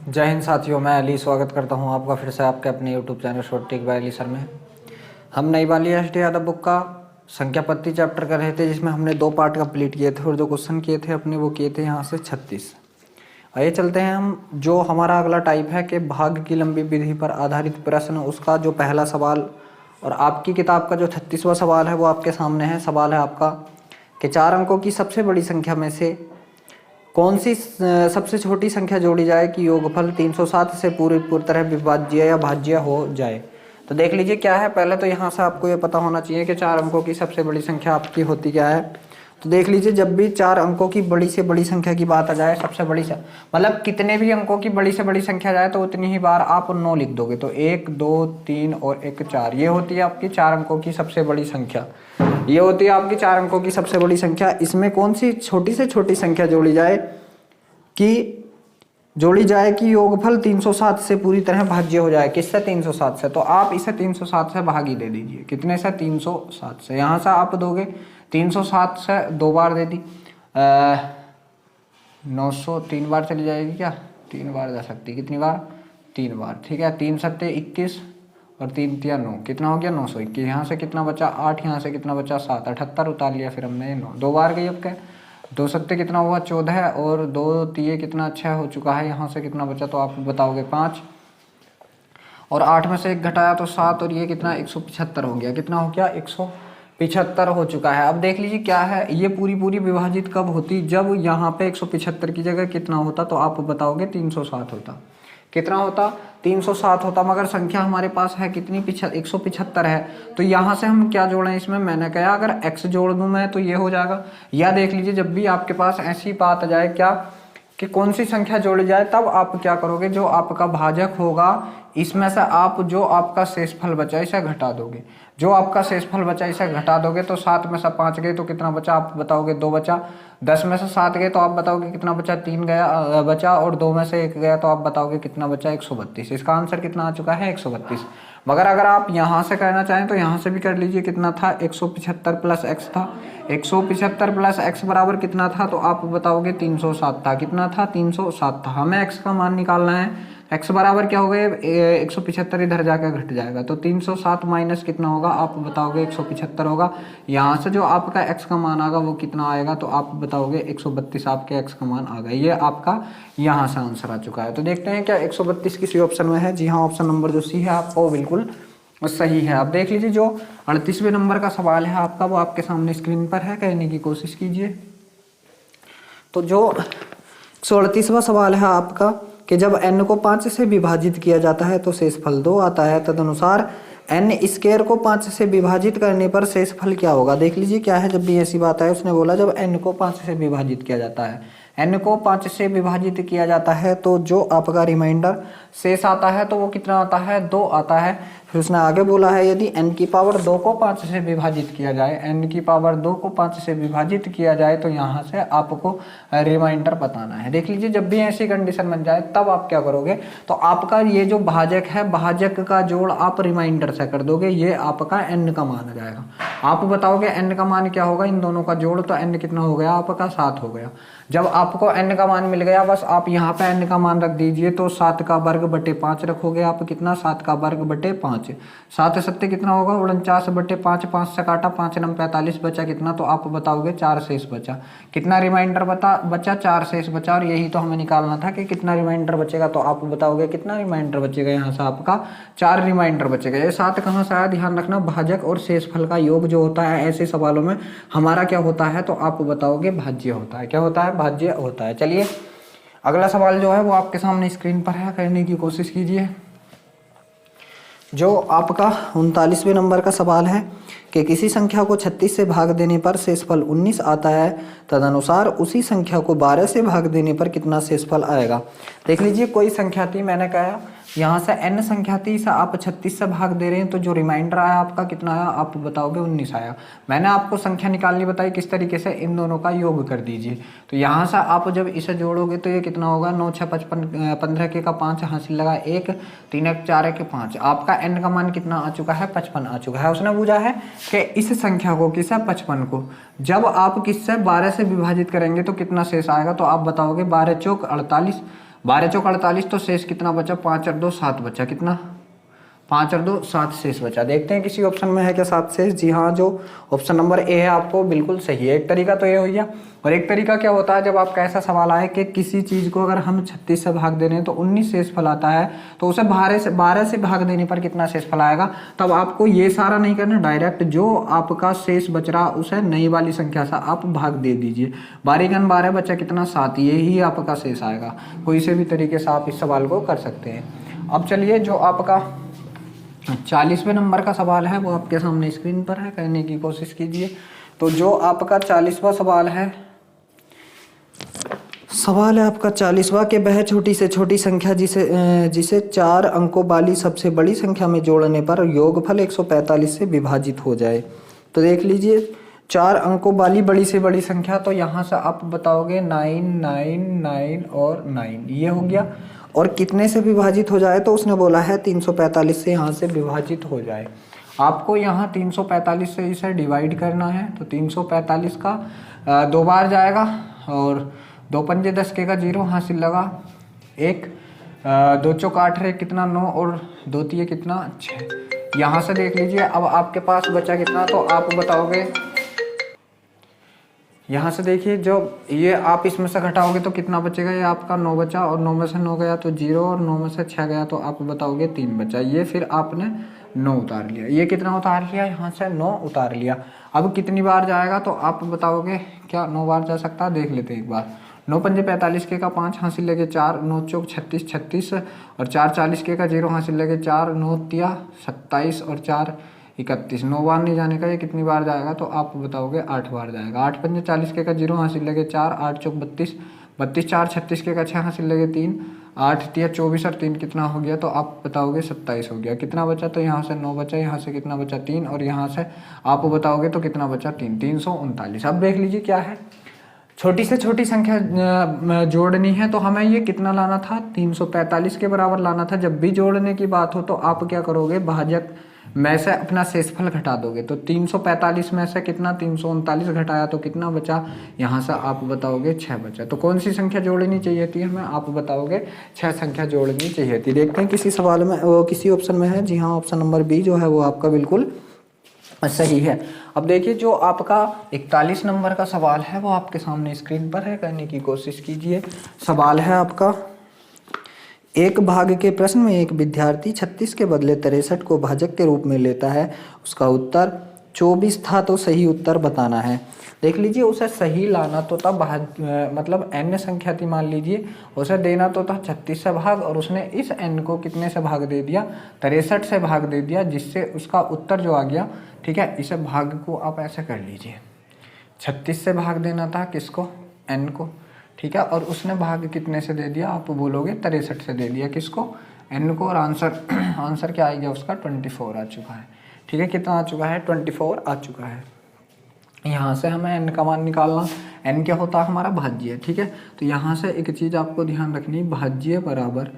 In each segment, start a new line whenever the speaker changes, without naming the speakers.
जय हिंद साथियों, मैं अली स्वागत करता हूं आपका फिर से आपके अपने YouTube channel short trick bye Ali sir में। हम नई वाली एस.टी. यादव बुक का संख्या पत्ती चैप्टर कर रहे थे, जिसमें हमने 2 पार्ट कंप्लीट किए थे और जो क्वेश्चन किए थे अपने वो किए थे यहाँ से 36। आइए चलते हैं हम। जो हमारा अगला टाइप है कि भाग की लंबी विधि पर आधारित प्रश्न, उसका जो पहला सवाल और आपकी किताब का जो 36वां सवाल है वो आपके सामने है। सवाल है आपका कि 4 अंकों की सबसे बड़ी संख्या में से कौन सी सबसे छोटी संख्या जोड़ी जाए कि योगफल 307 से पूरी तरह विभाज्य या भाज्य हो जाए। तो देख लीजिए क्या है। पहले तो यहाँ से आपको ये पता होना चाहिए कि 4 अंकों की सबसे बड़ी संख्या आपकी होती क्या है। तो देख लीजिए, जब भी 4 अंकों की बड़ी से बड़ी संख्या की बात आ जाए, सबसे बड़ी से मतलब कितने भी अंकों की बड़ी से बड़ी संख्या जाए तो उतनी ही बार आप 9 लिख दोगे। तो 1, 2, 3 और 1 4, ये होती है आपकी 4 अंकों की सबसे बड़ी संख्या। ये होती है आपकी 4 अंकों की सबसे बड़ी संख्या। इसमें कौन सी छोटी से छोटी संख्या जोड़ी जाए कि योगफल 307 से पूरी तरह भाज्य हो जाए। किससे? 307 से। तो आप इसे 307 से भागी दे दीजिए। कितने से? 307 से। यहाँ से आप दोगे 307 से 2 बार दे दी 900, 3 बार चली जाएगी क्या? 3 बार जा सकती। कितनी बार? 3 बार। ठीक है। 3 सत्ते 21 और 3 तिया 9। कितना हो गया? 921। यहाँ से कितना बचा? 8। यहाँ से कितना बचा? 7। 78 उतार लिया फिर हमने 9। 2 बार गई। अब क्या? 2 सत्ते कितना हुआ? 14 और 2 तिये कितना? 6 हो चुका है। यहाँ से कितना बचा? तो आप बताओगे 5 और 8 में से 1 घटाया तो 7 और ये कितना? 175 हो गया। कितना हो गया? 175 हो चुका है। अब देख लीजिए क्या है, ये पूरी विभाजित कब होती? जब यहाँ पे 175 की जगह कितना होता? तो आप बताओगे 307 होता। कितना होता? 307 होता। मगर संख्या हमारे पास है कितनी? 175 है। तो यहाँ से हम क्या जोड़ें इसमें? मैंने कहा अगर x जोड़ दूं मैं तो ये हो जाएगा। या देख लीजिए, जब भी आपके पास ऐसी बात आ जाए क्या कि कौन सी संख्या जोड़ी जाए, तब आप क्या करोगे? जो आपका भाजक होगा इसमें से आप जो आपका शेषफल बचा इसे घटा दोगे। जो आपका शेषफल बचा इसे घटा दोगे तो 7 में से 5 गए तो कितना बचा? आप बताओगे 2 बचा। 10 में से 7 गए तो आप बताओगे कितना बचा? 3 गया बचा। और 2 में से 1 गया तो आप बताओगे कितना बचा? 132। इसका आंसर कितना आ चुका है? 132। मगर अगर आप यहाँ से करना चाहें तो यहाँ से भी कर लीजिए। कितना था? 175 प्लस x था। 175 प्लस x बराबर कितना था? तो आप बताओगे 307 था। कितना था? 307 था। हमें x का मान निकालना है। x बराबर क्या हो गए? 175 इधर जाकर घट जाएगा तो 307 माइनस कितना होगा? आप बताओगे 175 होगा। यहाँ से जो आपका x का मान आएगा वो कितना आएगा? तो आप बताओगे 132 आपके x का मान आ गया। ये आपका यहाँ से आंसर आ चुका है। तो देखते हैं क्या 132 किसी ऑप्शन में है। जी हाँ, ऑप्शन नंबर जो सी है आपका वो बिल्कुल सही है। आप देख लीजिए, जो 38वें नंबर का सवाल है आपका वो आपके सामने स्क्रीन पर है, कहने की कोशिश कीजिए। तो जो 138वां सवाल है आपका कि जब n को 5 से विभाजित किया जाता है तो शेषफल 2 आता है, तदनुसार n स्क्वायर को 5 से विभाजित करने पर शेषफल क्या होगा। देख लीजिए क्या है। जब भी ऐसी बात है, उसने बोला जब n को 5 से विभाजित किया जाता है, n को 5 से विभाजित किया जाता है तो जो आपका रिमाइंडर शेष आता है तो वो कितना आता है? 2 आता है। फिर उसने आगे बोला है यदि n की पावर 2 को 5 से विभाजित किया जाए, n की पावर 2 को 5 से विभाजित किया जाए तो यहाँ से आपको रिमाइंडर बताना है। देख लीजिए, जब भी ऐसी कंडीशन बन जाए तब आप क्या करोगे? तो आपका ये जो भाजक है, भाजक का जोड़ आप रिमाइंडर से कर दोगे। ये आपका n का मान आ जाएगा। आप बताओगे n का मान क्या होगा? इन दोनों का जोड़। तो n कितना हो गया? आपका 7 हो गया। जब आपको n का मान मिल गया, बस आप यहाँ पे n का मान रख दीजिए। तो 7 का वर्ग बटे 5 रखोगे आप। कितना? 7 का वर्ग बटे 5। 7 सत्ते कितना होगा? 49 बटे 5। 5 से काटा, 5 नम 45 बचा कितना? तो आप बताओगे 4 शेष बचा। कितना रिमाइंडर बचा? 4 शेष बचा। और यही तो हमें निकालना था कि कितना रिमाइंडर बचेगा। तो आप बताओगे कितना रिमाइंडर बचेगा? यहाँ से आपका 4 रिमाइंडर बचेगा। ये 7 कहाँ से आया? ध्यान रखना, भाजक और शेषफल का योग जो होता है ऐसे सवालों में हमारा क्या होता है? तो आप बताओगे भाज्य होता है। क्या होता है? भाज्य होता है। चलिए अगला सवाल जो है वो आपके सामने स्क्रीन पर है, करने की कोशिश कीजिए। जो आपका 39वें नंबर का सवाल है कि किसी संख्या को 36 से भाग देने पर शेषफल 19 आता है, तदनुसार उसी संख्या को 12 से भाग देने पर कितना शेषफल आएगा। देख लीजिए, कोई संख्या थी, मैंने कहा यहाँ से n संख्या थी, इसे आप 36 से भाग दे रहे हैं तो जो रिमाइंडर आया आपका कितना आया? आप बताओगे 19 आया। मैंने आपको संख्या निकालनी बताई किस तरीके से, इन दोनों का योग कर दीजिए। तो यहाँ से आप जब इसे जोड़ोगे तो ये कितना होगा? 9 6 55, 15 के का 5 हासिल लगा 1, 3 1 4 के 5। आपका n का मान कितना आ चुका है? 55 आ चुका है। उसने पूछा है कि इस संख्या को, किसे? 55 को जब आप किससे? 12 से विभाजित करेंगे तो कितना शेष आएगा। तो आप बताओगे 12 चौक 48, 12 चौक 48, तो शेष कितना बचा, 5 और 2 7 बचा, कितना 5 और 2 7 शेष बचा। देखते हैं किसी ऑप्शन में है क्या 7 शेष। जी हाँ, जो ऑप्शन नंबर ए है आपको बिल्कुल सही है। एक तरीका तो ये हो गया, और एक तरीका क्या होता है, जब आपका ऐसा सवाल आए कि किसी चीज को अगर हम 36 से भाग दे रहे हैं तो 19 शेष फल आता है, तो उसे 12 से भाग देने पर कितना शेष फल आएगा। तब आपको ये सारा नहीं करना, डायरेक्ट जो आपका शेष बच रहा उसे नई वाली संख्या से आप भाग दे दीजिए। 12 बचा कितना 7, ये ही आपका शेष आएगा। कोई से भी तरीके से आप इस सवाल को कर सकते हैं। अब चलिए जो आपका 40वें नंबर का सवाल है वो आपके सामने स्क्रीन पर है, करने की कोशिश कीजिए। तो जो आपका 40वां सवाल है आपका 40वां के वह छोटी से छोटी संख्या जिसे 4 अंकों वाली सबसे बड़ी संख्या में जोड़ने पर योगफल 145 से विभाजित हो जाए। तो देख लीजिए 4 अंकों वाली बड़ी से बड़ी संख्या, तो यहाँ से आप बताओगे 9 9 9 और 9, ये हो गया। और कितने से विभाजित हो जाए, तो उसने बोला है 345 से यहाँ से विभाजित हो जाए। आपको यहाँ 345 से इसे डिवाइड करना है, तो 345 का 2 बार जाएगा, और 2 पंजे 10 के का 0 हासिल लगा, 1 2 चौक 8 रे कितना 9, और 2 तिये कितना 6। यहाँ से देख लीजिए अब आपके पास बचा कितना, तो आप बताओगे। यहाँ से देखिए जो ये आप इसमें से घटाओगे तो कितना बचेगा, ये आपका 9 बचा, और 9 में से 9 गया तो 0, और 9 में से 6 गया तो आप बताओगे 3 बचा। ये फिर आपने 9 उतार लिया, ये कितना उतार लिया, यहाँ से 9 उतार लिया। अब कितनी बार जाएगा, तो आप बताओगे क्या 9 बार जा सकता है, देख लेते हैं एक बार। 9 पंजे 45 के का 5 हासिल लगे 4, 9 चौक 36 36, और 4 40 के का 0 हासिल लगे 4, 9 तिया 27, और 4 31। 9 बार नहीं जाने का, ये कितनी बार जाएगा, तो आप बताओगे 8 बार जाएगा। 8 पंजे 40 के का 0 हासिल लगे 4, 8 चौक 32, 32 4 36 के का 6 हासिल लगे 3, 8 तिया 24, और 3 कितना हो गया, तो आप बताओगे 27 हो गया। कितना बचा, तो यहाँ से 9 बचा, यहाँ से कितना बचा 3, और यहाँ से आप बताओगे तो कितना बचा 3, 339। अब देख लीजिए क्या है, छोटी से छोटी संख्या जोड़नी है, तो हमें ये कितना लाना था, 345 के बराबर लाना था। जब भी जोड़ने की बात हो तो आप क्या करोगे, भाजक में से अपना शेषफल घटा दोगे। तो 345 में से कितना 339 घटाया तो कितना बचा, यहाँ से आप बताओगे 6 बचा। तो कौन सी संख्या जोड़नी चाहिए थी हमें, आप बताओगे 6 संख्या जोड़नी चाहिए थी। देखते हैं किसी सवाल में किसी ऑप्शन में है। जी हाँ, ऑप्शन नंबर बी जो है वो आपका बिल्कुल सही है। अब देखिए जो आपका 41 नंबर का सवाल है वो आपके सामने स्क्रीन पर है, करने की कोशिश कीजिए। सवाल है आपका, एक भाग के प्रश्न में एक विद्यार्थी 36 के बदले 63 को भाजक के रूप में लेता है। उसका उत्तर 24 था, तो सही उत्तर बताना है। देख लीजिए उसे सही लाना तो था मतलब n संख्या थी मान लीजिए, उसे देना तो था 36 से भाग, और उसने इस n को कितने से भाग दे दिया, 63 से भाग दे दिया, जिससे उसका उत्तर जो आ गया। ठीक है, इसे भाग को आप ऐसे कर लीजिए, 36 से भाग देना था किसको, n को। ठीक है, और उसने भाग कितने से दे दिया, आप बोलोगे 63 से दे दिया, किसको, n को। और आंसर क्या आ गया उसका 24 आ चुका है। ठीक है, कितना आ चुका है, 24 आ चुका है। यहाँ से हमें n का मान निकालना, n क्या होता है हमारा भाज्य। ठीक है, तो यहाँ से एक चीज़ आपको ध्यान रखनी, भाज्य बराबर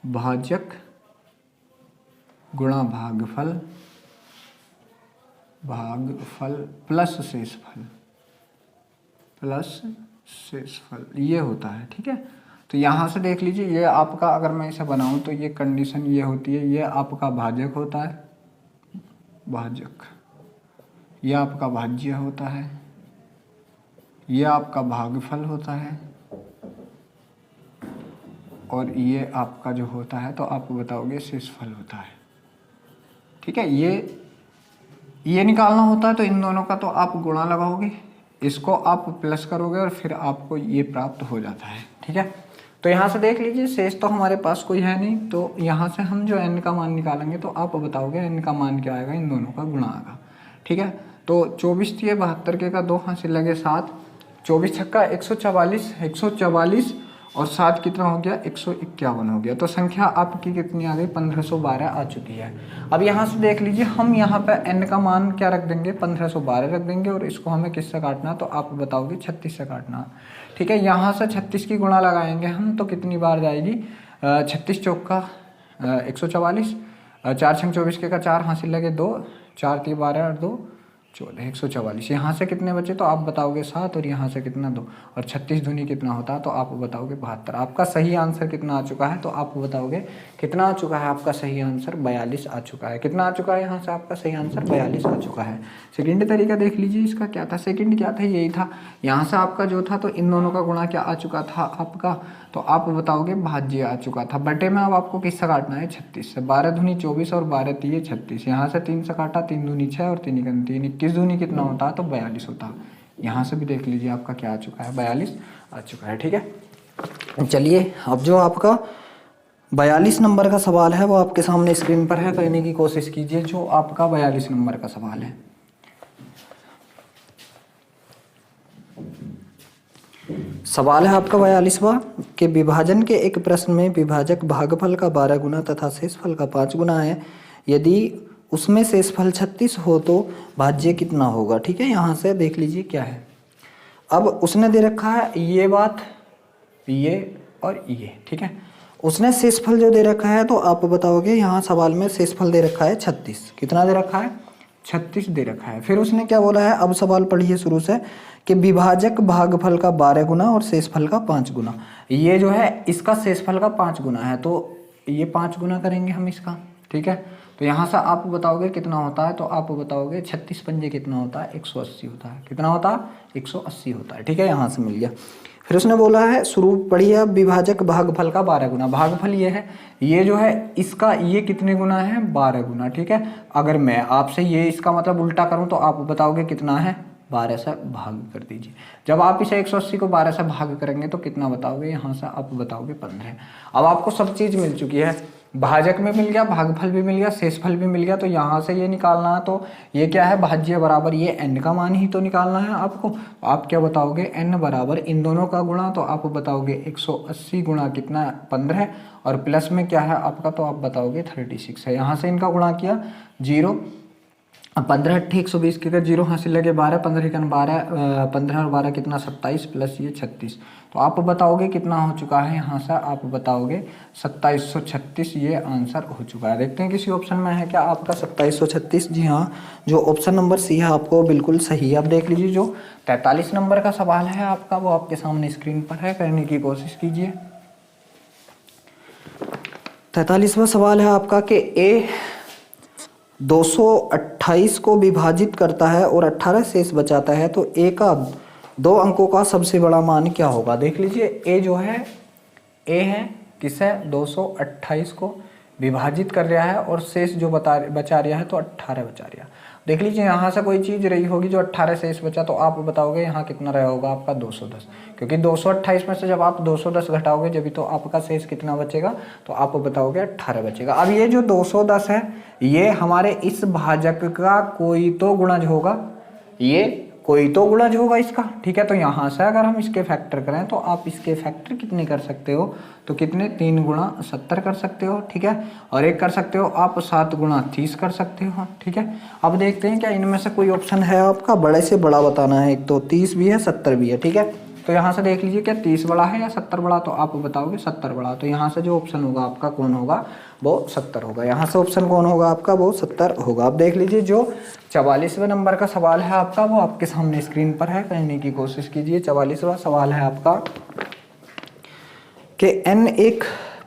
भाजक गुणा भागफल प्लस शेषफल, ये होता है। ठीक है, तो यहाँ से देख लीजिए, ये आपका अगर मैं इसे बनाऊं तो ये कंडीशन ये होती है, ये आपका भाजक होता है, ये आपका भाज्य होता है, ये आपका भागफल होता है, और ये आपका जो होता है तो आप बताओगे शेषफल होता है। ठीक है, ये निकालना होता है, तो इन दोनों का तो आप गुणा लगाओगे, इसको आप प्लस करोगे, और फिर आपको ये प्राप्त हो जाता है। ठीक है, तो यहाँ से देख लीजिए शेष तो हमारे पास कोई है नहीं, तो यहाँ से हम जो n का मान निकालेंगे तो आप बताओगे n का मान क्या आएगा, इन दोनों का गुणा आएगा। ठीक है, तो 24 तिये 72 के का 2 हासिल लगे 7, 24 छक्का 144, और 7 कितना हो गया 151 हो गया। तो संख्या आपकी कितनी आ गई, 1512 आ चुकी है। अब यहाँ से देख लीजिए, हम यहाँ पे n का मान क्या रख देंगे, 1512 रख देंगे, और इसको हमें किससे काटना, तो आप बताओगे 36 से काटना। ठीक है, यहाँ से 36 की गुणा लगाएंगे हम, तो कितनी बार जाएगी, 36 चौक का 144, 4 छंग 24 के का 4 हासिल लगे 2, 4 3 12 और 2 14, 144। यहाँ से कितने बचे तो आप बताओगे 7 और यहाँ से कितना 2 और 36 दूनी कितना होता है तो आप बताओगे 72। आपका सही आंसर कितना आ चुका है तो आप बताओगे कितना आ चुका है। आपका सही आंसर 42 आ चुका है। कितना आ चुका है यहाँ से आपका सही आंसर 42 आ चुका है। सेकंड तरीका देख लीजिए, इसका क्या था, सेकंड क्या था, यही था। यहाँ से आपका जो था तो इन दोनों का गुणा क्या आ चुका था आपका, तो आप बताओगे भाज्य आ चुका था। बटे में अब आपको किससे काटना है 36 से, 12 दूनी 24 और 12 तिये 36। यहाँ से 3 से काटा, 3 दूनी 6 और 3 एकम 3, 21 दूनी कितना होता है तो 42 होता है। यहाँ से भी देख लीजिए आपका क्या आ चुका है 42 आ चुका है। ठीक है, चलिए अब जो आपका 42 नंबर का सवाल है वो आपके सामने स्क्रीन पर है, करने की कोशिश कीजिए। जो आपका 42 नंबर का सवाल है, सवाल है आपका 42वां कि विभाजन के एक प्रश्न में विभाजक भागफल का 12 गुना तथा शेषफल का 5 गुना है। यदि उसमें शेषफल 36 हो तो भाज्य कितना होगा। ठीक है, यहाँ से देख लीजिए क्या है। अब उसने दे रखा है ये बात, ये और ये। ठीक है, उसने शेषफल जो दे रखा है तो आप बताओगे, यहाँ सवाल में शेषफल दे रखा है 36। कितना दे रखा है 36 दे रखा है। फिर उसने क्या बोला है, अब सवाल पढ़िए शुरू से कि विभाजक भागफल का 12 गुना और शेषफल का 5 गुना। ये जो है इसका शेषफल का 5 गुना है तो ये 5 गुना करेंगे हम इसका। ठीक है, तो यहाँ से आप बताओगे कितना होता है तो आप बताओगे 36 पंजे कितना होता है 180 होता है। कितना होता है 180 होता है। ठीक है, यहाँ से मिल गया। फिर उसने बोला है, शुरू पढ़िए अब, विभाजक भागफल का 12 गुना। भागफल ये है, ये जो है इसका ये कितने गुना है 12 गुना। ठीक है, अगर मैं आपसे ये इसका मतलब उल्टा करूं तो आप बताओगे कितना है 12 से भाग कर दीजिए। जब आप इसे 180 को 12 से भाग करेंगे तो कितना बताओगे, यहाँ से आप बताओगे 15। अब आपको सब चीज़ मिल चुकी है, भाजक में मिल गया, भागफल भी मिल गया, शेषफल भी मिल गया। तो यहाँ से ये निकालना है तो ये क्या है, भाज्य बराबर ये n का मान ही तो निकालना है आपको। आप क्या बताओगे, n बराबर इन दोनों का गुणा, तो आप बताओगे 180 गुणा कितना 15 और प्लस में क्या है आपका, तो आप बताओगे 36 है। यहाँ से इनका गुणा किया 0, 15 8 120 के अगर 0 हासिल लगे 12, 15 एकन 12, 15 और 12 कितना 27 प्लस ये 36। तो आप बताओगे कितना हो चुका है, यहाँ से आप बताओगे 2736 ये आंसर हो चुका है। देखते हैं किसी ऑप्शन में है क्या आपका 2736। जी हाँ, जो ऑप्शन नंबर सी है आपको बिल्कुल सही है। आप देख लीजिए जो 43 नंबर का सवाल है आपका वो आपके सामने स्क्रीन पर है, करने की कोशिश कीजिए। 43वां सवाल है आपका कि ए 228 को विभाजित करता है और 18 शेष बचाता है तो ए का 2 अंकों का सबसे बड़ा मान क्या होगा। देख लीजिए, ए जो है, ए है किसे 228 को विभाजित कर रहा है और शेष जो बचा रहा है तो 18 बचा रहा है। देख लीजिए, यहाँ से कोई चीज़ रही होगी जो 18 शेष बचा तो आप बताओगे यहाँ कितना रहा होगा आपका 210, क्योंकि 228 में से जब आप 210 घटाओगे जब तो आपका शेष कितना बचेगा, तो आप बताओगे 18 बचेगा। अब ये जो 210 है ये हमारे इस भाजक का कोई तो गुणज होगा, ये कोई तो गुणज होगा इसका। ठीक है, तो यहाँ से अगर हम इसके फैक्टर करें तो आप इसके फैक्टर कितने कर सकते हो, तो कितने 3 गुणा 70 कर सकते हो। ठीक है, और एक कर सकते हो आप 7 गुणा 30 कर सकते हो। ठीक है, अब देखते हैं क्या इनमें से कोई ऑप्शन है आपका बड़े से बड़ा बताना है। एक तो 30 भी है 70 भी है। ठीक है, तो यहाँ से देख लीजिए क्या 30 बड़ा है या 70 बड़ा, तो आप बताओगे 70 बड़ा। तो यहाँ से जो ऑप्शन होगा आपका कौन होगा, वो 70 होगा। यहाँ से ऑप्शन कौन होगा आपका, वो 70 होगा। आप देख लीजिए जो 44वें नंबर का सवाल है आपका वो आपके सामने स्क्रीन पर है, करने की कोशिश कीजिए। 44वां सवाल है आपका कि n एक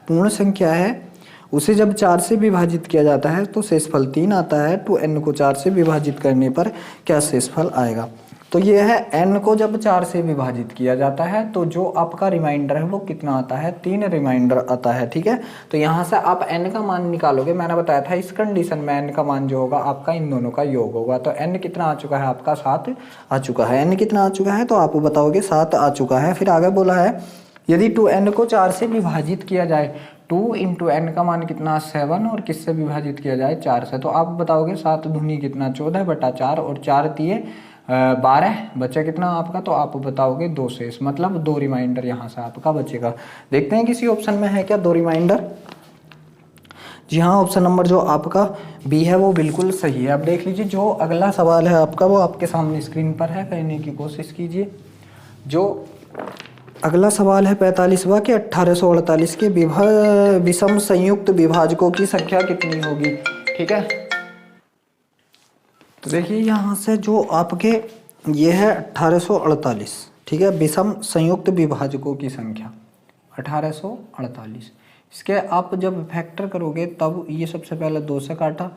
पूर्ण संख्या है, उसे जब 4 से विभाजित किया जाता है तो शेषफल 3 आता है। तो n को 4 से विभाजित करने पर क्या शेषफल आएगा। तो ये है n को जब 4 से विभाजित किया जाता है तो जो आपका रिमाइंडर है वो कितना आता है, 3 रिमाइंडर आता है। ठीक है, तो यहाँ से आप n का मान निकालोगे। मैंने बताया था इस कंडीशन में n का मान जो होगा आपका इन दोनों का योग होगा। तो n कितना आ चुका है आपका 7 आ चुका है। n कितना आ चुका है तो आप बताओगे 7 आ चुका है। फिर आगे बोला है यदि 2n को 4 से विभाजित किया जाए, 2 इंटू n का मान कितना 7 और किससे विभाजित किया जाए 4 से, तो आप बताओगे 7 दूनी कितना 14 बटा 4 और 4 तिये 12 बचे कितना आपका, तो आप बताओगे 2 शेष, मतलब 2 रिमाइंडर यहाँ से आपका बचेगा। देखते हैं किसी ऑप्शन में है क्या 2 रिमाइंडर। जी हाँ, ऑप्शन नंबर जो आपका बी है वो बिल्कुल सही है। अब देख लीजिए जो अगला सवाल है आपका वो आपके सामने स्क्रीन पर है, करने की कोशिश कीजिए। जो अगला सवाल है 45वां कि 1848 के विषम संयुक्त विभाजकों की संख्या कितनी होगी। ठीक है, तो देखिए यहाँ से जो आपके ये है 1848, ठीक है, विषम संयुक्त विभाजकों की संख्या 1848। इसके आप जब फैक्टर करोगे तब ये सबसे पहले 2 से काटा,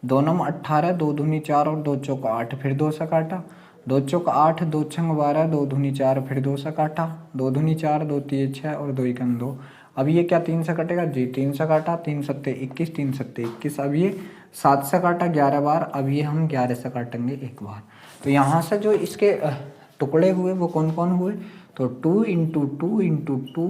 2 नम 18, 2 दूनी 4 और 2 चौक 8, फिर 2 से काटा, 2 चौक 8, 2 छंग 12, 2 दूनी 4, फिर 2 से काटा, 2 दूनी 4, 2 तीन 6 और 2 एकम 2। अब ये क्या 3 से कटेगा जी, 3 से काटा, 3 सत्ते 21, 3 सत्ते 21। अब ये 7 से काटा 11 बार, अब ये हम 11 से काटेंगे एक बार। तो यहाँ से जो इसके टुकड़े हुए वो कौन कौन हुए, तो 2 into 2 into 2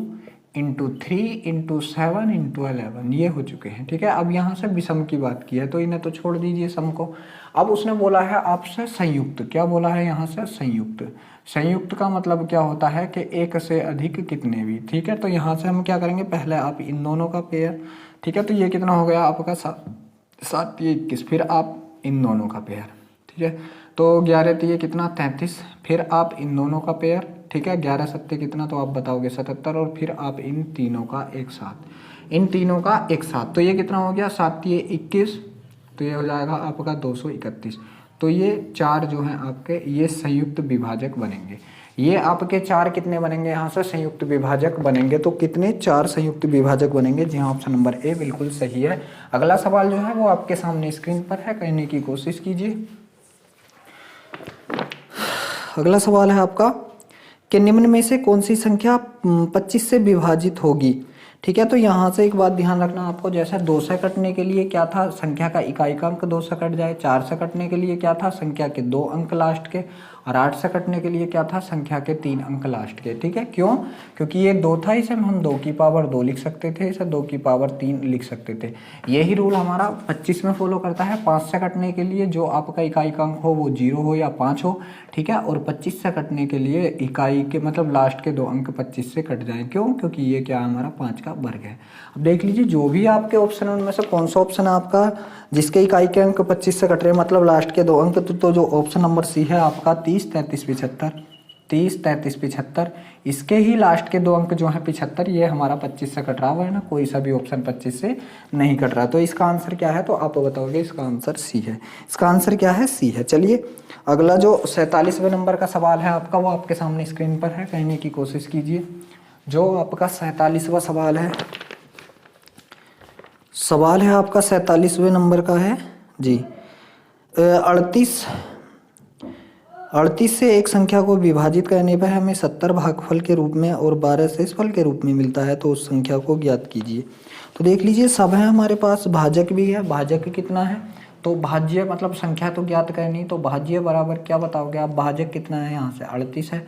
into 3 into 7 into 11 ये हो चुके हैं, ठीक है। अब यहाँ से विषम की बात की है तो इन्हें तो छोड़ दीजिए सम को। अब उसने बोला है आपसे संयुक्त, क्या बोला है यहाँ से संयुक्त। संयुक्त का मतलब क्या होता है कि एक से अधिक कितने भी, ठीक है। तो यहाँ से हम क्या करेंगे, पहले आप इन दोनों का पेयर, ठीक है। तो ये कितना हो गया आपका 7 21, फिर आप इन दोनों का पेयर, ठीक है। तो 11 ये कितना 33, फिर आप इन दोनों का पेयर, ठीक है। 11 सत्ते कितना, तो आप बताओगे 77, और फिर आप इन तीनों का एक साथ, इन तीनों का एक साथ। तो ये कितना हो गया 7 21, तो ये हो जाएगा आपका 231। तो ये 4 जो हैं आपके ये संयुक्त विभाजक बनेंगे। ये आपके 4 कितने बनेंगे यहाँ से संयुक्त विभाजक बनेंगे, तो कितने 4 संयुक्त विभाजक बनेंगे। जी हाँ, ऑप्शन नंबर ए बिल्कुल सही है। अगला सवाल जो है वो आपके सामने स्क्रीन पर है, करने की कोशिश कीजिए। अगला सवाल है आपका कि निम्न में से कौन सी संख्या 25 से विभाजित होगी, ठीक है। तो यहाँ से एक बात ध्यान रखना आपको, जैसे 2 से कटने के लिए क्या था, संख्या का इकाई का अंक 2 से कट जाए। 4 से कटने के लिए क्या था, संख्या के 2 अंक लास्ट के। और 8 से कटने के लिए क्या था, संख्या के 3 अंक लास्ट के, ठीक है। क्यों, क्योंकि ये 2 था, इसे हम 2 की पावर 2 लिख सकते थे, इसे 2 की पावर 3 लिख सकते थे। यही रूल हमारा 25 में फॉलो करता है। 5 से कटने के लिए जो आपका इकाई का अंक हो वो 0 हो या 5 हो, ठीक है। और 25 से कटने के लिए इकाई के मतलब लास्ट के 2 अंक 25 से कट जाए। क्यों, क्योंकि ये क्या है हमारा 5 का वर्ग है। अब देख लीजिए जो भी आपके ऑप्शन है उनमें से कौन सा ऑप्शन है आपका जिसके इकाई के अंक 25 से कट रहे हैं, मतलब लास्ट के 2 अंक। तो जो ऑप्शन नंबर सी है आपका 30 33 75, 30 33 75, इसके ही लास्ट के 2 अंक जो है 75, ये हमारा 25 से कट रहा हुआ है ना, कोई सा भी ऑप्शन 25 से नहीं कट रहा। तो इसका आंसर क्या है, तो आप बताओगे इसका आंसर सी है। इसका आंसर क्या है, सी है। चलिए अगला जो 47वें नंबर का सवाल है आपका वो आपके सामने स्क्रीन पर है, कहने की कोशिश कीजिए। जो आपका 47वां सवाल है, सवाल है आपका 47वें नंबर का है जी। 38 से एक संख्या को विभाजित करने पर हमें 70 भागफल के रूप में और 12 शेषफल के रूप में मिलता है, तो उस संख्या को ज्ञात कीजिए। तो देख लीजिए सब है हमारे पास, भाजक भी है। भाजक कितना है, तो भाज्य मतलब संख्या तो ज्ञात करनी, तो भाज्य बराबर क्या बताओगे आप, भाजक कितना है यहाँ से 38 है,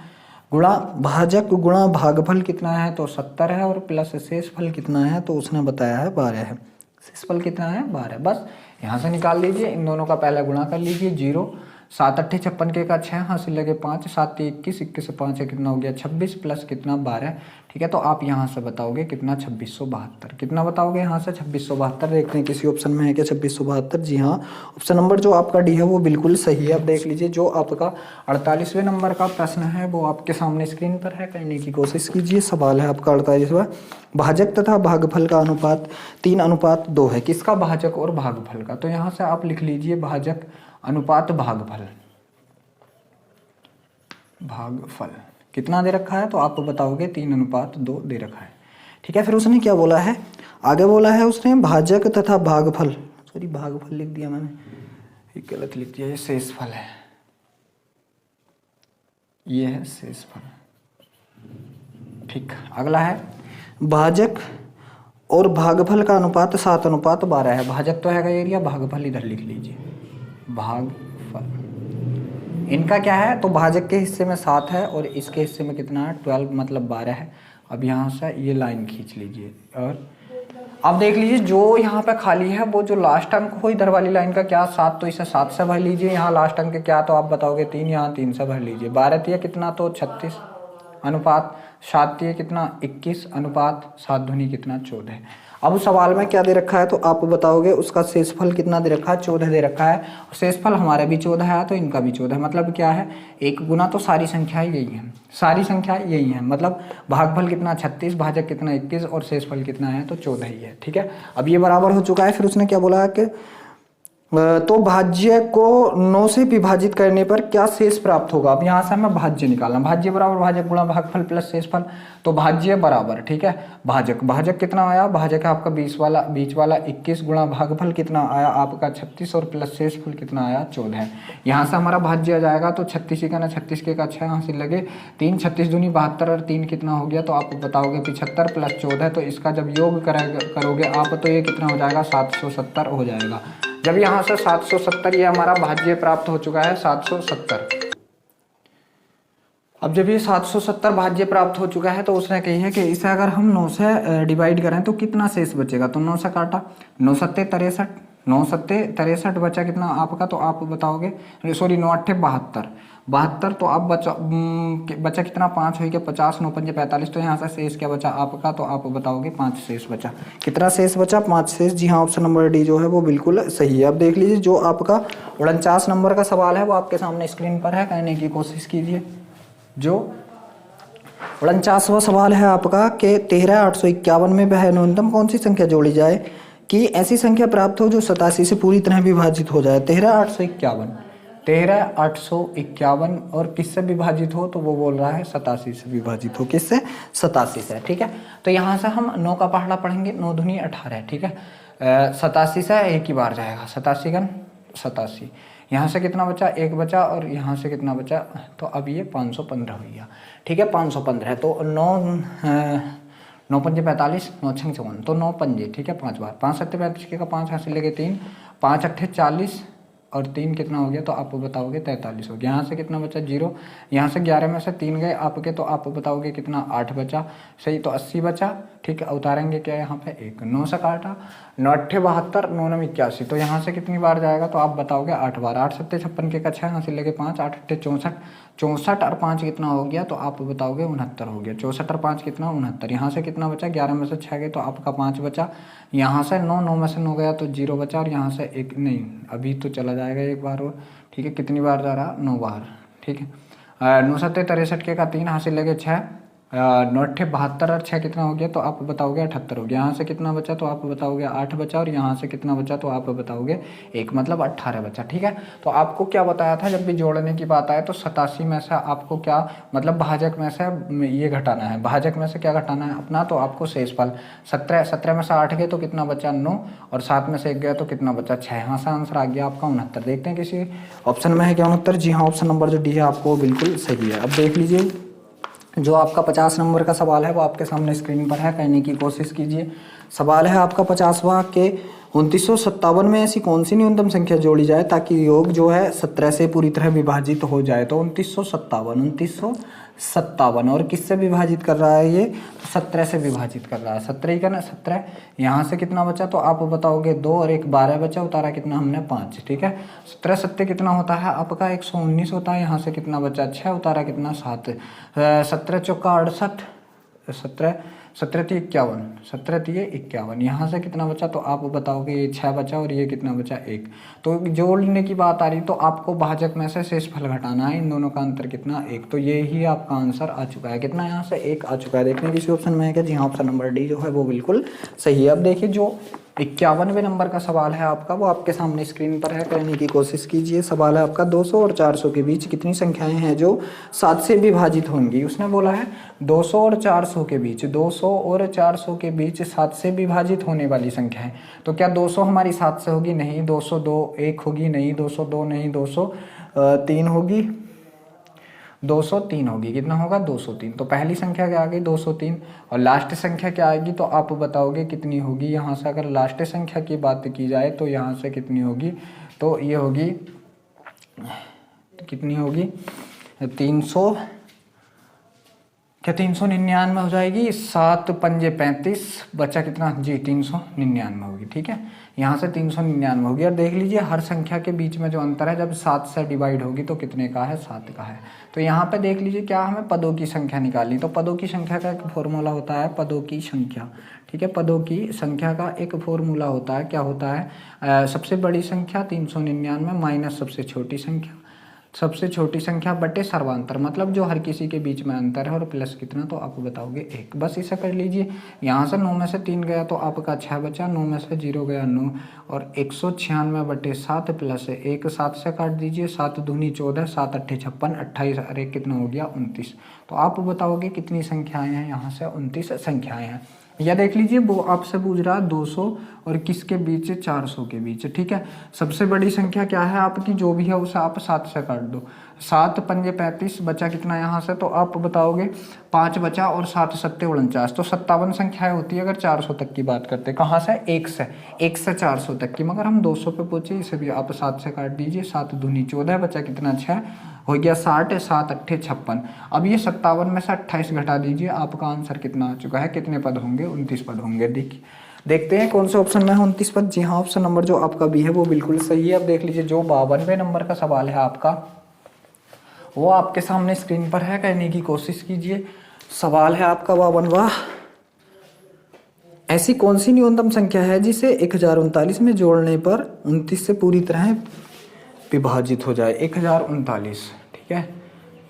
गुणा भाजक गुणा भागफल कितना है, तो 70 है, और प्लस शेषफल कितना है, तो उसने बताया है 12 है। शेषफल कितना है 12। बस यहाँ से निकाल लीजिए, इन दोनों का पहले गुणा कर लीजिए। 0 7 8 56 के का 6 हासिल लगे 5, 7 21 21 से 5 कितना हो गया 26 प्लस कितना 12, ठीक है। तो आप यहाँ से बताओगे कितना 2672, कितना बताओगे यहाँ से 2672। देखते हैं किसी ऑप्शन में है क्या 2672। जी हाँ, ऑप्शन नंबर जो आपका डी है वो बिल्कुल सही है। अब देख लीजिए जो आपका 48वें नंबर का प्रश्न है वो आपके सामने स्क्रीन पर है, करने की कोशिश कीजिए। सवाल है आपका 48वां, भाजक तथा भागफल का अनुपात 3:2 है। किसका, भाजक और भागफल का। तो यहाँ से आप लिख लीजिए भाजक अनुपात भागफल, भागफल कितना दे रखा है, तो आप बताओगे 3:2 दे रखा है, ठीक है। फिर उसने क्या बोला है, आगे बोला है उसने भाजक तथा भागफल, सॉरी भागफल लिख दिया मैंने, गलत लिख दिया, ये शेषफल है, ये है शेषफल, ठीक। अगला है भाजक और भागफल का अनुपात 7:12 है। भाजक तो है एरिया, भागफल इधर लिख लीजिए, भागफल इनका क्या है, तो भाजक के हिस्से में 7 है और इसके हिस्से में कितना है 12 मतलब 12 है। अब यहाँ से ये लाइन खींच लीजिए और अब देख लीजिए जो यहाँ पे खाली है वो जो लास्ट अंक हो इधर वाली लाइन का क्या 7, तो इसे 7 से भर लीजिए। यहाँ लास्ट अंक क्या, तो आप बताओगे 3, यहाँ 3 से भर लीजिए। 12 तिया कितना, तो 36 अनुपात 7 तिया कितना 21 अनुपात 7 दूनी कितना 14। अब सवाल में क्या दे रखा है, तो आप बताओगे उसका शेषफल कितना दे रखा है 14 दे रखा है। शेषफल हमारा भी 14 है तो इनका भी 14, मतलब क्या है एक गुना, तो सारी संख्याएं यही हैं, सारी संख्या यही है, मतलब भागफल कितना 36, भाजक कितना 21 और शेषफल कितना है तो 14 ही है, ठीक है। अब ये बराबर हो चुका है। फिर उसने क्या बोला है कि तो भाज्य को 9 से विभाजित करने पर क्या शेष प्राप्त होगा। अब यहाँ से हमें भाज्य निकालना, भाज्य बराबर भाजक गुणा भागफल प्लस शेषफल। तो भाज्य बराबर, ठीक है, भाजक, भाजक कितना आया, भाजक है आपका 20 वाला, बीच वाला 21 गुणा भागफल कितना आया आपका 36 और प्लस शेषफल कितना आया 14। यहाँ से हमारा भाज्य आ जाएगा तो 36 का ना 36 के का 6 यहाँ से लगे 3, 36 दूनी 72 और 3 कितना हो गया, तो आप बताओगे 75 प्लस 14। तो इसका जब योग करोगे आप तो ये कितना हो जाएगा 770 हो जाएगा। जब यहाँ से 770 ये हमारा भाज्य प्राप्त हो चुका है 770। अब जब ये 770 भाज्य प्राप्त हो चुका है तो उसने कही है कि इसे अगर हम 9 से डिवाइड करें तो कितना शेष बचेगा। तो 9 से काटा, 9 सत्ते 63, 9 सत्ते 63 बचा कितना आपका, तो आप बताओगे, सॉरी 9 अट्ठे 72, 72 तो अब बचा कितना 5 हुई के 50, 9 पंजे 45। तो यहाँ से शेष क्या बचा आपका, तो आप बताओगे 5 शेष बचा। कितना शेष बचा, 5 शेष। जी हाँ, ऑप्शन नंबर डी जो है वो बिल्कुल सही है। अब देख लीजिए जो आपका 49 नंबर का सवाल है वो आपके सामने स्क्रीन पर है, कहने की कोशिश कीजिए। जो 49वां सवाल है आपका कि 13,851 में वह न्यूनतम कौन सी संख्या जोड़ी जाए कि ऐसी संख्या प्राप्त हो जो 87 से पूरी तरह विभाजित हो जाए। 13,851, 13,851 और किससे विभाजित हो, तो वो बोल रहा है 87 से विभाजित हो। किससे, 87 से, ठीक है। तो यहाँ से हम 9 का पहाड़ा पढ़ेंगे, 9 दूनी 18, ठीक है। 87 से एक ही बार जाएगा, 87 गन 87। यहाँ से कितना बचा, 1 बचा, और यहाँ से कितना बचा, तो अब ये 515 हो गया, ठीक है, 515। तो 9 पंजे 45, 9 छंग 54, तो 9 पंजे, ठीक है, 5 बार, 5 सत्ते 35 के का 5 यहाँ से लेके 3, 5 अट्ठे 40 और 3 कितना हो गया, तो आप बताओगे 43 हो गया। यहाँ से कितना बचा 0, यहाँ से 11 में से 3 गए आपके, तो आप बताओगे कितना 8 बचा, सही, तो 80 बचा, ठीक है। उतारेंगे क्या यहाँ पे 1, 9 से काटा, 9 अट्ठे 72, 9 नम 81, तो यहाँ से कितनी बार जाएगा, तो आप बताओगे 8 बार, 8 सत्ते 56 के का 6 यहाँ से लेके 5, 8 अट्ठे 64, 64 और 5 कितना हो गया, तो आप बताओगे 69 हो गया। 64 और 5 कितना 69। यहाँ से कितना बचा, 11 में से 6 गए तो आपका 5 बचा, यहाँ से 9, 9 में से 9 गया तो 0 बचा, और यहाँ से 1 नहीं, अभी तो चला जाएगा 1 बार और, ठीक है। कितनी बार जा रहा, 9 बार, ठीक है। 9 सत्ते 63 के का 3 हासिल लगे 6, 9 अट्ठे 72 और 6 कितना हो गया, तो आप बताओगे 78 हो गया। यहाँ से कितना बचा, तो आप बताओगे 8 बचा, और यहाँ से कितना बचा, तो आप बताओगे 1, मतलब 18 बचा, ठीक है। तो आपको क्या बताया था, जब भी जोड़ने की बात आए तो 87 में से आपको क्या मतलब भाजक में से ये घटाना है, भाजक में से क्या घटाना है अपना, तो आपको शेषफल 17 में से 8 गए तो कितना बचा 9, और 7 में से 1 गया तो कितना बचा 6। यहाँ से आंसर आ गया आपका 69। देखते हैं किसी ऑप्शन में है क्या 69। जी हाँ, ऑप्शन नंबर जो डी है आपको बिल्कुल सही है। अब देख लीजिए जो आपका 50 नंबर का सवाल है वो आपके सामने स्क्रीन पर है, कहने की कोशिश कीजिए। सवाल है आपका 50वां के 2957 में ऐसी कौन सी न्यूनतम संख्या जोड़ी जाए ताकि योग जो है 17 से पूरी तरह विभाजित हो जाए। तो 2957 और किससे विभाजित कर रहा है ये, तो 17 से विभाजित कर रहा है। 17 का ना 17, यहाँ से कितना बचा, तो आप बताओगे 2 और 1 12 बचा, उतारा कितना हमने 5, ठीक है। 17 सत्ते कितना होता है आपका 119 होता है, यहाँ से कितना बचा 6, उतारा कितना 7, 17 चौका 68, 17 × 51, 17 × 51, यहाँ से कितना बचा, तो आप बताओगे ये 6 बचा, और ये कितना बचा 1। तो जोड़ने की बात आ रही तो आपको भाजक में से शेषफल घटाना है, इन दोनों का अंतर कितना 1। तो ये ही आपका आंसर आ चुका है, कितना यहाँ से 1 आ चुका है। देखने किसी ऑप्शन में है क्या, जी हाँ, ऑप्शन नंबर डी जो है वो बिल्कुल सही है। अब देखिए जो 51वें नंबर का सवाल है आपका वो आपके सामने स्क्रीन पर है, करने की कोशिश कीजिए। सवाल है आपका 200 और 400 के बीच कितनी संख्याएं हैं जो 7 से विभाजित होंगी। उसने बोला है 200 और 400 के बीच, 200 और 400 के बीच 7 से विभाजित होने वाली संख्या है। तो क्या 200 हमारी 7 से होगी, नहीं। 202 1 होगी, नहीं। 202 नहीं, 203 होगी, 203 होगी, कितना होगा 203। तो पहली संख्या क्या आ गई 203, और लास्ट संख्या क्या आएगी, तो आप बताओगे कितनी होगी। यहाँ से अगर लास्ट संख्या की बात की जाए तो यहाँ से कितनी होगी, तो ये होगी, कितनी होगी 300, क्या 399 हो जाएगी। 7 पंजे 35, बचा कितना जी 399 होगी, ठीक है। यहाँ से 399 होगी। और देख लीजिए हर संख्या के बीच में जो अंतर है जब 7 से डिवाइड होगी तो कितने का है, 7 का है। तो यहाँ पे देख लीजिए क्या हमें पदों की संख्या निकालनी, तो पदों की संख्या का एक फॉर्मूला होता है पदों की संख्या, ठीक है। पदों की संख्या का एक फॉर्मूला होता है, क्या होता है, सबसे बड़ी संख्या 399 माइनस सबसे छोटी संख्या, सबसे छोटी संख्या बटे सर्वांतर, मतलब जो हर किसी के बीच में अंतर है, और प्लस कितना, तो आप बताओगे 1। बस इसे कर लीजिए। यहाँ से 9 में से 3 गया तो आपका 6 बचा, 9 में से 0 गया 9, और 196/7 प्लस 1 7 से काट दीजिए, 7 दूनी 14, 7 अट्ठे 56, 28 और 1 कितना हो गया 29। तो आप बताओगे कितनी संख्याएँ हैं, यहाँ से 29 संख्याएँ हैं। या देख लीजिए, वो आपसे पूछ रहा है 200 और किसके बीच, 400 के बीच, ठीक है। सबसे बड़ी संख्या क्या है आपकी, जो भी है उसे आप 7 से काट दो, 7 पंजे 35, बचा कितना यहाँ से, तो आप बताओगे 5 बचा, और 7 सत्ते 49, तो 57 संख्याएं होती है अगर 400 तक की बात करते हैं। कहाँ से, 1 से 400 तक की, मगर हम 200 पे पहुंचे, इसे भी आप 7 से काट दीजिए, 7 दूनी 14, बचा कितना 6, हो गया 60, 7 अट्ठे 56। अब ये 57 में से 28 घटा दीजिए, आपका आंसर कितना आ चुका है, कितने पद होंगे, 29 पद होंगे। देखते हैं कौन से ऑप्शन में है 29 पद। जी हाँ, ऑप्शन नंबर जो आपका बी है वो बिल्कुल सही है। अब देख लीजिए, जो 52वें नंबर का सवाल है आपका, वो आपके सामने स्क्रीन पर है, कहने की कोशिश कीजिए। सवाल है आपका 52वां, ऐसी कौन सी न्यूनतम संख्या है जिसे 1039 में जोड़ने पर 29 से पूरी तरह विभाजित हो जाए। 1039, ठीक है,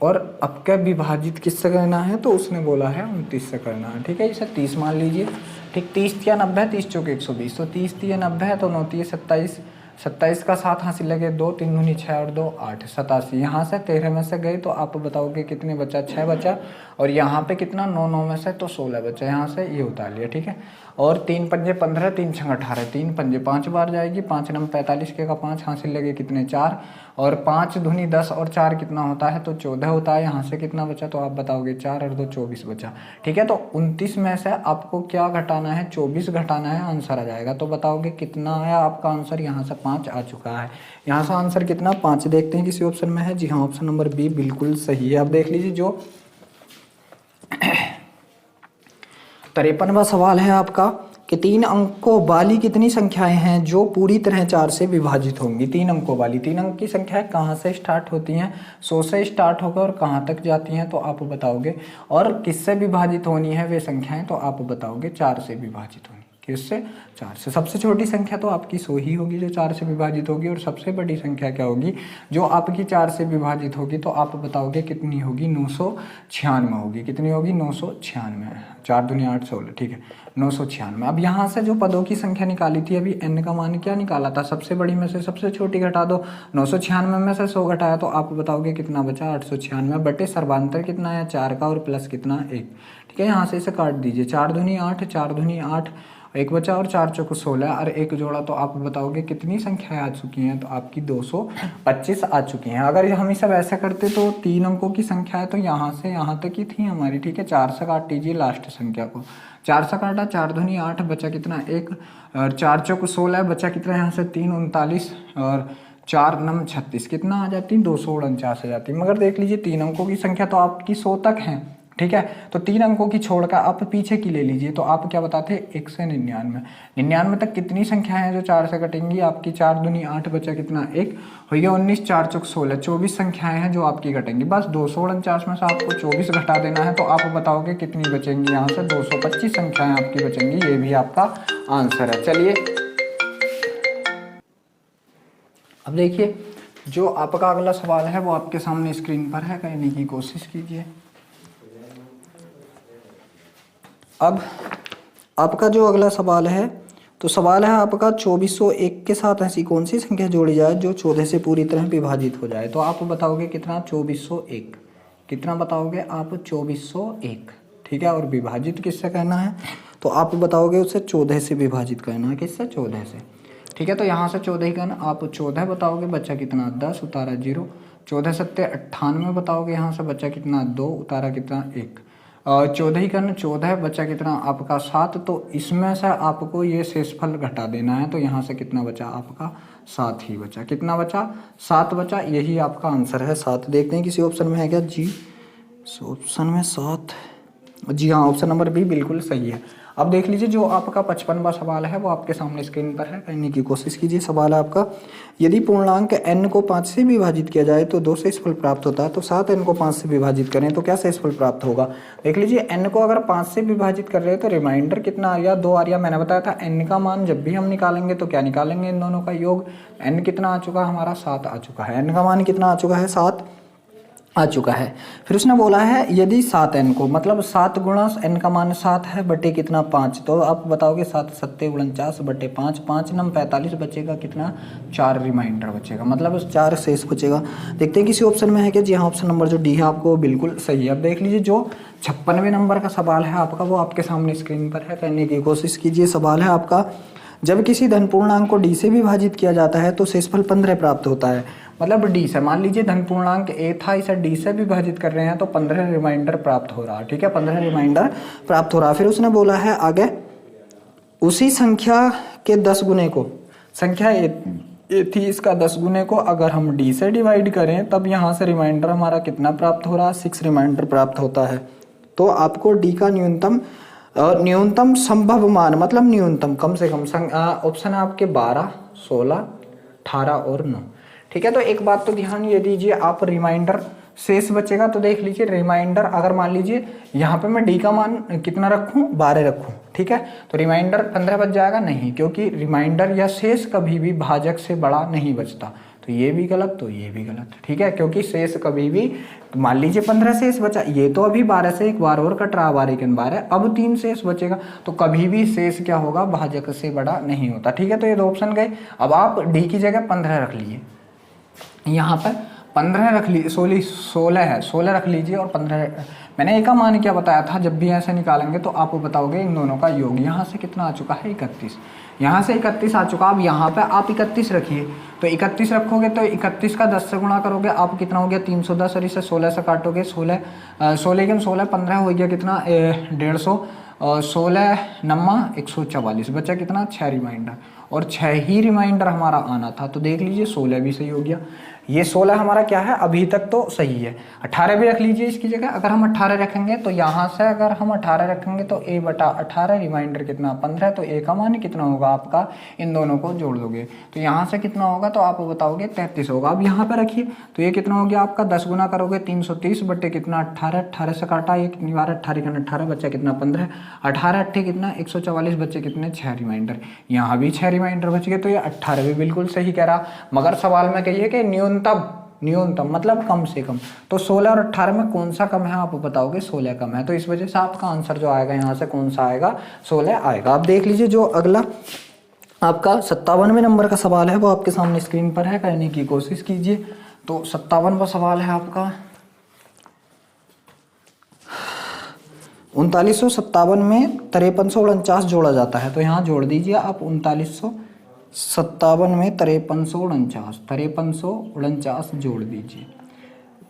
और अब क्या विभाजित किससे करना है, तो उसने बोला है 29 से करना है, ठीक है। इसे 30 मान लीजिए, ठीक। 30 या 90, 30 चौके 120, तो 30 या 90 है, तो 9 27, 27 का 7 हासिल लगे 2, 3 दूनी 6 और 2 8, 87। यहाँ से 13 में से गए तो आप बताओगे कितने बचा, 6 बचा, और यहाँ पे कितना 9 9 में से तो 16 बचा, यहाँ से ये उतार लिया, ठीक है। और 3 पंजे 15, 3 छंग 18, 3 पंजे 5 बार जाएगी, 5 नम 45 के का 5 हासिल लगे कितने 4, और 5 दूनी 10 और 4 कितना होता है, तो 14 होता है। यहाँ से कितना बचा, तो आप बताओगे 4 और 2 24 बचा, ठीक है। तो 29 में से आपको क्या घटाना है, 24 घटाना है, आंसर आ जाएगा। तो बताओगे कितना आया आपका आंसर, यहाँ से 5 आ चुका है। यहाँ से आंसर कितना, 5। देखते हैं किसी ऑप्शन में है। जी हाँ, ऑप्शन नंबर बी बिल्कुल सही है। अब देख लीजिए, जो 53वां सवाल है आपका कि 3 अंकों वाली कितनी संख्याएं हैं जो पूरी तरह 4 से विभाजित होंगी। 3 अंकों वाली, 3 अंक की संख्याएं कहाँ से स्टार्ट होती हैं, 100 से स्टार्ट होकर और कहाँ तक जाती हैं, तो आप बताओगे। और किससे विभाजित होनी है वे संख्याएं, तो आप बताओगे 4 से विभाजित होनी। किससे, 4 से। सबसे छोटी संख्या तो आपकी 100 ही होगी जो 4 से विभाजित होगी, और सबसे बड़ी संख्या क्या होगी जो आपकी 4 से विभाजित होगी, तो आप बताओगे कितनी होगी, 996 होगी। कितनी होगी, 996, 4 दूनी 8 16, ठीक है, 996। अब यहाँ से जो पदों की संख्या निकाली थी अभी, n का मान क्या निकाला था, सबसे बड़ी में से सबसे छोटी घटा दो, 996 में से 100 घटाया तो आप बताओगे कितना बचा, 896 बटे सर्वांतर कितना है 4 का, और प्लस कितना 1, ठीक है। यहाँ से इसे काट दीजिए, 4 दूनी 8, 4 दूनी 8, 1 बचा, और 4 चौको 16, और 1 जोड़ा, तो आप बताओगे कितनी संख्याएं आ चुकी हैं, तो आपकी 225 आ चुकी हैं। अगर हम सब ऐसा करते तो 3 अंकों की संख्या है, तो यहाँ से यहाँ तक ही थी हमारी, ठीक है। 4 से काट दीजिए लास्ट संख्या को, 4 से काटा, 4 दूनी 8, बचा कितना 1, और 4 चौको 16, बचा कितना यहाँ से 3 39, और 4 नम 36, कितना आ जाती, 249 आ जाती। मगर देख लीजिए, 3 अंकों की संख्या तो आपकी 100 तक है, ठीक है। तो 3 अंकों की छोड़कर आप पीछे की ले लीजिए, तो आप क्या बताते हैं, 1 से 99, 99 तक कितनी संख्या है जो 4 से कटेंगी, आपकी 4 दूनी 8, बचा कितना 1, हो गया 19, 4 चौक 16, 24 संख्याएं हैं जो आपकी घटेंगी। बस 249 में से आपको 24 घटा देना है, तो आप बताओगे कितनी बचेंगी, यहाँ से 225 संख्याएं आपकी बचेंगी। ये भी आपका आंसर है। चलिए, अब देखिए, जो आपका अगला सवाल है वो आपके सामने स्क्रीन पर है, कहने की कोशिश कीजिए। अब आपका जो अगला सवाल है, तो सवाल है आपका 2401 के साथ ऐसी कौन सी संख्या जोड़ी जाए जो 14 से पूरी तरह विभाजित हो जाए। तो आप बताओगे कितना, 2401, कितना बताओगे आप, 2401, ठीक है। और विभाजित किससे करना है, तो आप बताओगे उसे 14 से विभाजित करना है। किससे, 14 से, ठीक है। तो यहाँ से 14 ही करना, आप 14 बताओगे, बच्चा कितना 10, उतारा 0, 14 सत्ते 98 बताओगे, यहाँ से बच्चा कितना 2, उतारा कितना 1, 14 ही करना, 14 बचा कितना आपका 7, तो इसमें से आपको ये शेषफल घटा देना है, तो यहाँ से कितना बचा आपका 7 ही बचा। कितना बचा, 7 बचा, यही आपका आंसर है 7। देखते हैं किसी ऑप्शन में है क्या, जी ऑप्शन में 7 जी हाँ, ऑप्शन नंबर बी बिल्कुल सही है। अब देख लीजिए जो आपका 55वां सवाल है वो आपके सामने स्क्रीन पर है, करने की कोशिश कीजिए। सवाल है आपका, यदि पूर्णांक n को 5 से विभाजित किया जाए तो 2 शेषफल प्राप्त होता है, तो 7n को 5 से विभाजित करें तो क्या शेषफल प्राप्त होगा। देख लीजिए n को अगर 5 से विभाजित कर रहे हैं तो रिमाइंडर कितना आ गया, 2 आ गया। मैंने बताया था n का मान जब भी हम निकालेंगे तो क्या निकालेंगे, इन दोनों का योग। n कितना आ चुका है हमारा, 7 आ चुका है। n का मान कितना आ चुका है, 7 आ चुका है। फिर उसने बोला है यदि 7n को, मतलब 7 गुणा n का मान 7 है बटे कितना 5, तो आप बताओगे 7 सत्ते 49 बटे 5, 5 नम 45 बचेगा कितना, 4 रिमाइंडर बचेगा, मतलब 4 शेष बचेगा। देखते हैं किसी ऑप्शन में है कि जी हाँ, ऑप्शन नंबर जो डी है आपको बिल्कुल सही है। अब देख लीजिए जो 56वें नंबर का सवाल है आपका वो आपके सामने स्क्रीन पर है, करने की कोशिश कीजिए। सवाल है आपका, जब किसी धन पूर्णांक को डी से विभाजित किया जाता है तो शेषफल 15 प्राप्त होता है। मतलब डी से, मान लीजिए धन पूर्णांक ए था, इसे डी से विभाजित कर रहे हैं तो 15 रिमाइंडर प्राप्त हो रहा है। ठीक है, 15 रिमाइंडर प्राप्त हो रहा है। फिर उसने बोला है आगे, उसी संख्या के 10 गुने को, संख्या ए थी, इसका 10 गुने को अगर हम डी से डिवाइड करें तब यहाँ से रिमाइंडर हमारा कितना प्राप्त हो रहा है, 6 रिमाइंडर प्राप्त होता है। तो आपको डी का न्यूनतम संभव मान, मतलब न्यूनतम कम से कम, ऑप्शन है आपके 12, 16, 18 और 9। ठीक है, तो एक बात तो ध्यान ये दीजिए, आप रिमाइंडर शेष बचेगा तो देख लीजिए रिमाइंडर, अगर मान लीजिए यहाँ पे मैं डी का मान कितना रखूँ, 12 रखूँ, ठीक है, तो रिमाइंडर 15 बच जाएगा नहीं, क्योंकि रिमाइंडर या शेष कभी भी भाजक से बड़ा नहीं बचता। तो ये भी गलत, तो ये भी गलत। ठीक है, क्योंकि शेष कभी भी, मान लीजिए 15 शेष बचा, ये तो अभी 12 से एक बार और कट रहा, 12 के 12, अब 3 शेष बचेगा, तो कभी भी शेष क्या होगा, भाजक से बड़ा नहीं होता। ठीक है, तो ये 2 ऑप्शन गए। अब आप डी की जगह 15 रख लीजिए, यहाँ पर 15 रख लीजिए, 16 है, 16 रख लीजिए और 15, मैंने एक का मान क्या बताया था, जब भी ऐसे निकालेंगे तो आप बताओगे इन दोनों का योग। यहाँ से कितना आ चुका है, 31, यहाँ से 31 आ चुका। अब यहाँ पे आप 31 रखिए, तो 31 रखोगे तो 31 का 10 से गुणा करोगे, आप कितना हो गया 310, और इसे 16 से काटोगे, 16 के 16 15 हो गया कितना 150, और 16 नम्मा 144, बचा कितना 6 रिमाइंडर, और 6 ही रिमाइंडर हमारा आना था। तो देख लीजिए 16 भी सही हो गया, ये 16 हमारा क्या है, अभी तक तो सही है। 18 भी रख लीजिए इसकी जगह, अगर हम 18 रखेंगे तो यहाँ से अगर हम 18 रखेंगे तो a बटा 18 रिमाइंडर कितना 15, तो a का मान कितना होगा आपका, इन दोनों को जोड़ दोगे तो यहाँ से कितना होगा, तो आप बताओगे 33 होगा। अब यहाँ पे रखिए तो ये कितना हो गया आपका, 10 गुना करोगे 330 बटे कितना 18, 18 से काटा ये कितनी बार, 18 बच्चा कितना 15, 18 8 कितना 144 बच्चे कितने 6 रिमाइंडर, यहाँ भी 6 रिमाइंडर बच गए। तो ये 18 भी बिल्कुल सही कह रहा, मगर सवाल में कहिए कि न्यूनतम मतलब कम से कम, तो 16 और 18 में कौन सा कम है, आप बताओगे 16 कम है। तो इस वजह से आपका आंसर जो आएगा यहाँ से कौन सा आएगा, 16 आएगा। आप देख लीजिए जो अगला आपका 57वें नंबर का सवाल है वो आपके सामने स्क्रीन पर है, करने की कोशिश कीजिए। तो 57वां सवाल है आपका, 3957 में 5349 जोड़ा जाता है, तो यहाँ जोड़ दीजिए आप 3957 में 5349 जोड़ दीजिए,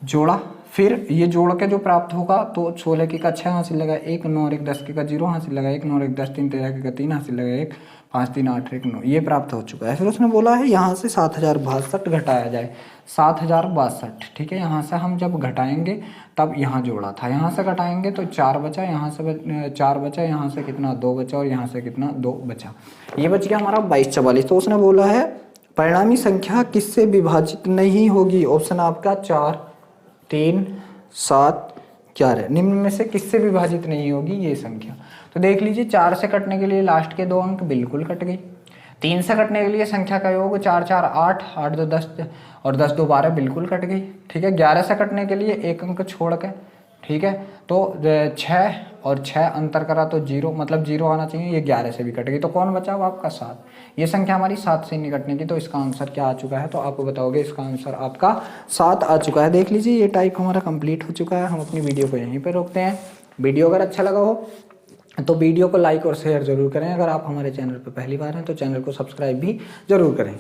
जोड़ा। फिर ये जोड़ के जो प्राप्त होगा तो 16 के का 6 हासिल लगा 1, 9 और 1 10 के का 0 हासिल लगा 1, 9 और 1 10 3 13 के का 3 हासिल लगा 1, 5 3 8 1 9, ये प्राप्त हो चुका है। फिर उसने बोला है यहाँ से 7062 घटाया जाए, 7062। ठीक है, यहाँ से हम जब घटाएंगे तब यहाँ जोड़ा था, यहाँ से घटाएंगे तो 4 बचा, यहाँ से 4 बचा, यहाँ से कितना 2 बचा, और यहाँ से कितना 2 बचा, ये बच गया हमारा 2244। तो उसने बोला है परिणामी संख्या किससे विभाजित नहीं होगी, ऑप्शन आपका 4 3 7 11, निम्न में से किससे विभाजित नहीं होगी ये संख्या। तो देख लीजिए 4 से कटने के लिए लास्ट के 2 अंक बिल्कुल कट गई, 3 से कटने के लिए संख्या का योग 4 4 8, 8 2 10 और 10 2 12 बिल्कुल कट गई। ठीक है, 11 से कटने के लिए 1 अंक छोड़ के, ठीक है, तो 6 और 6 अंतर करा तो 0, मतलब 0 आना चाहिए, ये 11 से भी कट गई, तो कौन बचा वो आपका 7। ये संख्या हमारी 7 से नहीं कटने की, तो इसका आंसर क्या आ चुका है, तो आप बताओगे इसका आंसर आपका 7 आ चुका है। देख लीजिए ये टाइप हमारा कंप्लीट हो चुका है। हम अपनी वीडियो को यहीं पर रोकते हैं। वीडियो अगर अच्छा लगा हो तो वीडियो को लाइक और शेयर जरूर करें। अगर आप हमारे चैनल पर पहली बार हैं तो चैनल को सब्सक्राइब भी जरूर करें।